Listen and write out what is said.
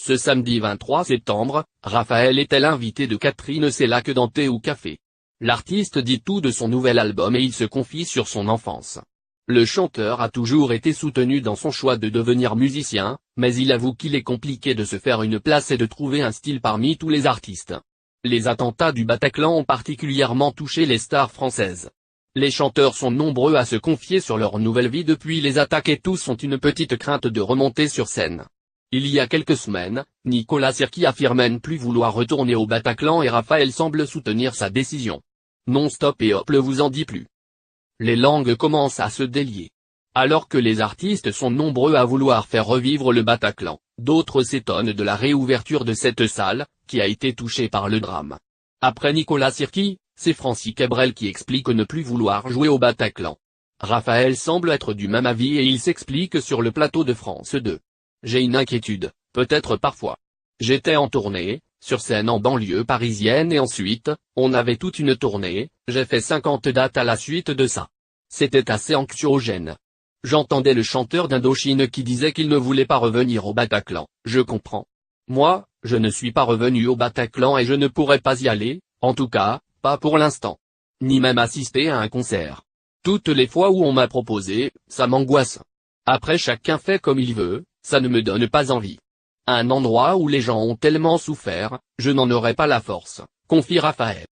Ce samedi 23 septembre, Raphaël était l'invité de Catherine Sellac dans Thé ou Café. L'artiste dit tout de son nouvel album et il se confie sur son enfance. Le chanteur a toujours été soutenu dans son choix de devenir musicien, mais il avoue qu'il est compliqué de se faire une place et de trouver un style parmi tous les artistes. Les attentats du Bataclan ont particulièrement touché les stars françaises. Les chanteurs sont nombreux à se confier sur leur nouvelle vie depuis les attaques et tous ont une petite crainte de remonter sur scène. Il y a quelques semaines, Nicolas Sirkis affirmait ne plus vouloir retourner au Bataclan et Raphaël semble soutenir sa décision. Non-stop et hop le vous en dit plus. Les langues commencent à se délier. Alors que les artistes sont nombreux à vouloir faire revivre le Bataclan, d'autres s'étonnent de la réouverture de cette salle, qui a été touchée par le drame. Après Nicolas Sirkis, c'est Francis Cabrel qui explique ne plus vouloir jouer au Bataclan. Raphaël semble être du même avis et il s'explique sur le plateau de France 2. J'ai une inquiétude, peut-être parfois. J'étais en tournée, sur scène en banlieue parisienne et ensuite, on avait toute une tournée, j'ai fait 50 dates à la suite de ça. C'était assez anxiogène. J'entendais le chanteur d'Indochine qui disait qu'il ne voulait pas revenir au Bataclan, je comprends. Moi, je ne suis pas revenu au Bataclan et je ne pourrais pas y aller, en tout cas, pas pour l'instant. Ni même assister à un concert. Toutes les fois où on m'a proposé, ça m'angoisse. Après chacun fait comme il veut, ça ne me donne pas envie. Un endroit où les gens ont tellement souffert, je n'en aurais pas la force, confie Raphaël.